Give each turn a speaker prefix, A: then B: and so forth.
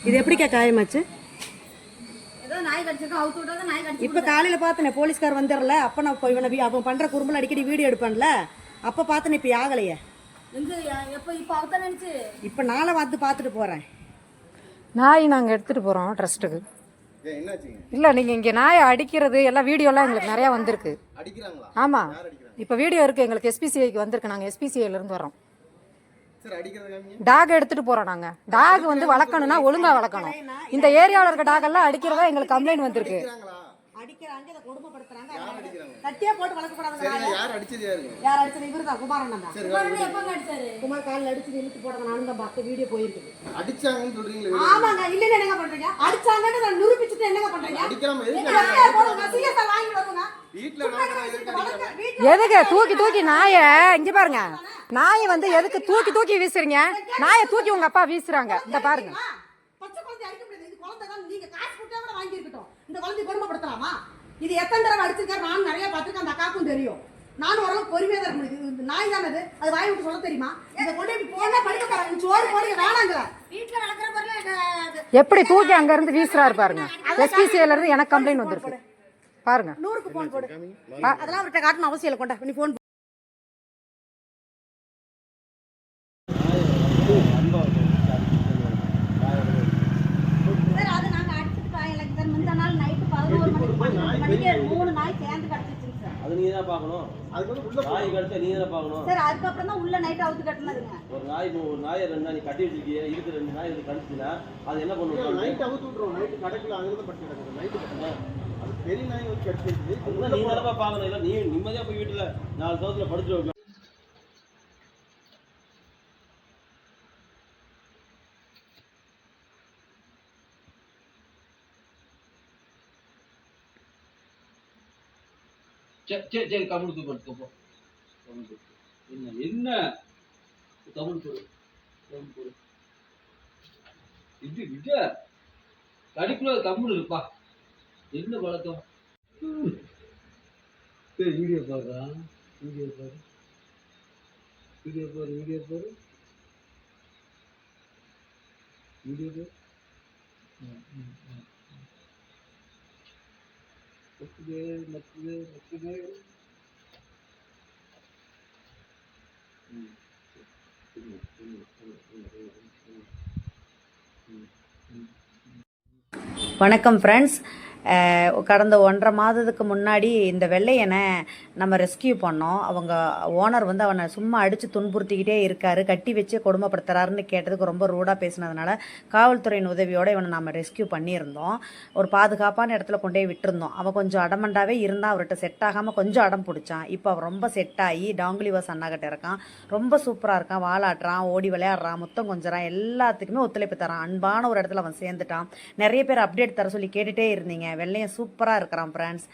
A: இது எப்படிக்கா காயமாச்சு?
B: இப்ப
A: காலையில பார்த்தனே போலீஸ்கார் வந்துடல. அப்ப நான் இவனை அவன் பண்ற குறும்பல் அடிக்கடி வீடியோ எடுப்பான்ல, அப்ப பார்த்தனே. இப்ப ஆகலையே. இப்ப நாளை பார்த்துட்டு போறேன்.
C: நாய் நாங்கள் எடுத்துகிட்டு போகிறோம் ட்ரஸ்ட்டுக்கு. இல்லை நீங்கள் இங்கே நாயை அடிக்கிறது எல்லாம் வீடியோலாம் எங்களுக்கு நிறையா வந்திருக்கு. ஆமாம், இப்போ வீடியோ இருக்குது எங்களுக்கு. எஸ்பிசிஐக்கு வந்திருக்கு. நாங்கள் எஸ்பிசிஐலேருந்து வரோம். டாக் எடுத்துகிட்டு போகிறோம். நாங்கள் டாக் வந்து வளர்க்கணும்னா ஒழுங்காக வளர்க்கணும். இந்த ஏரியாவில் இருக்க டாகெல்லாம் அடிக்கிறதா எங்களுக்கு கம்ப்ளைண்ட் வந்திருக்கு.
A: கட்டியா போட்டு வளர்க்கப்படாது. யார் அடிச்சது? இவர்தான், குமாரன் தான். குமார் காலில் அடிச்சு இழுத்து போடுறத நானும் தான் பார்த்து வீடியோ போயிருக்கு.
D: அடிச்சாங்கன்னு சொல்றீங்களா?
A: ஆமாங்க. இல்லன்னு என்னங்க பண்றீங்க? அடிச்சாங்கன்னு நான் நிரூபிச்சுட்டு என்னங்க பண்றீங்க?
C: எதுக்கு தூக்கி தூக்கி நாய இங்க பாருங்க. நாயை வந்து எதுக்கு தூக்கி தூக்கி வீசுறீங்க? நாயை தூக்கி உங்க அப்பா வீசுறாங்க. இந்த பாருங்க.
A: பச்சை குழந்தை அடிக்க முடியாது. இது குழந்தை தான். நீங்க காசு கொடுத்தா கூட வாங்கி இருக்கட்டும். இந்த குழந்தை பெருமைப்படுத்தலாமா? இது எத்தனை தடவை அடிச்சிருக்காரு நானும் நிறைய பார்த்துருக்கேன். அந்த அக்காக்கும் தெரியும். நானும் ஓரளவுக்கு பொறுமையா தான் இருக்க முடியுது. நாய் தானே அது வாய் விட்டு சொல்ல தெரியுமா? இதை கொண்டு போனா படிக்க போறாங்க. சோறு போடுங்க வேணாங்கிற வீட்டுல வளர்க்குற பொருள்
C: எப்படி தூக்கி அங்க இருந்து வீசுறாரு பாருங்க. எஸ்பிசிஐல இருந்து எனக்கு கம்ப்ளைண்ட் வந்திருக்கு பாருங்க.
A: 100க்கு போன் போடு. அதெல்லாம் அவர்கிட்ட காட்டணும் அவசியம் இல்லை. கொண்டா நீ போன்.
B: சார் அது நாங்க அடிச்சிட்டு காயலைங்க சார். முந்தா நாள் நைட்டு 11 மணிக்கு 3 நாய் சேர்ந்து கடிச்சிருச்சுங்க சார்.
D: அது நீங்க தான் பார்க்கணும். அதுக்கு வந்து உள்ள நாய் கடிச்சா நீங்க தான் பார்க்கணும்
B: சார். அதுக்கப்புறம் தான் உள்ள நைட் அவுத்து கட்டினதுங்க.
D: ஒரு நாய் 2 நாய் கட்டி வச்சிருக்கீங்க. இதுக்கு 2 நாய் இது கடிச்சுனா அது என்ன பண்ணுவோம்? நைட் அவுத்து விட்டுறோம். நைட் கடக்குல அங்க இருந்து படுத்து கிடக்குது. நைட் கட்டணும். அது பெரிய நாய் வந்து கடிச்சிருச்சு. அதுதான் நீங்க தான் பார்க்கணும். இல்ல நீ நிம்மதியா போய் வீட்டுல 4 தோத்துல படுத்து வைக்க. சரி கம்முனுக்கு படுத்துப்போ. என்ன கம்முனு போடு. இது விட கடிக்குள்ள கம்முனு இருப்பா. என்ன பழக்கம்? வீடியோ பாரு. வீடியோ பாரு. வீடியோ பாரு. வீடியோ பாரு. வீடியோ பாரு. மத்துது.
A: வணக்கம் ஃப்ரெண்ட்ஸ். கடந்த 1.5 மாதத்துக்கு முன்னாடி இந்த வெள்ளையனை நம்ம ரெஸ்கியூ பண்ணோம். அவங்க ஓனர் வந்து அவனை சும்மா அடித்து துன்புறுத்திக்கிட்டே இருக்காரு, கட்டி வச்சு கொடுமைப்படுத்துறாருன்னு கேட்டதுக்கு ரொம்ப ரூடாக பேசினதுனால காவல்துறையின் உதவியோடு இவனை நம்ம ரெஸ்கியூ பண்ணியிருந்தோம். ஒரு பாதுகாப்பான இடத்துல கொண்டு போய் விட்டுருந்தோம். அவன் கொஞ்சம் அடமண்டாவே இருந்தால் அவர்கிட்ட செட் ஆகாமல் கொஞ்சம் அடம் பிடிச்சான். இப்போ அவன் ரொம்ப செட் ஆகி டாங்குலிவாஸ் அண்ணாக்கிட்ட இருக்கான். ரொம்ப சூப்பராக இருக்கான். வாலாட்டுறான், ஓடி விளையாடுறான், முத்தம் கொஞ்சறான், எல்லாத்துக்குமே ஒத்துழைப்பு தரான். அன்பான ஒரு இடத்துல அவன் சேர்ந்துட்டான். நிறைய பேர் அப்டேட் தர சொல்லி கேட்டுகிட்டே இருந்தீங்க. வெள்ளையன் சூப்பராக இருக்கிறான் ஃப்ரெண்ட்ஸ்.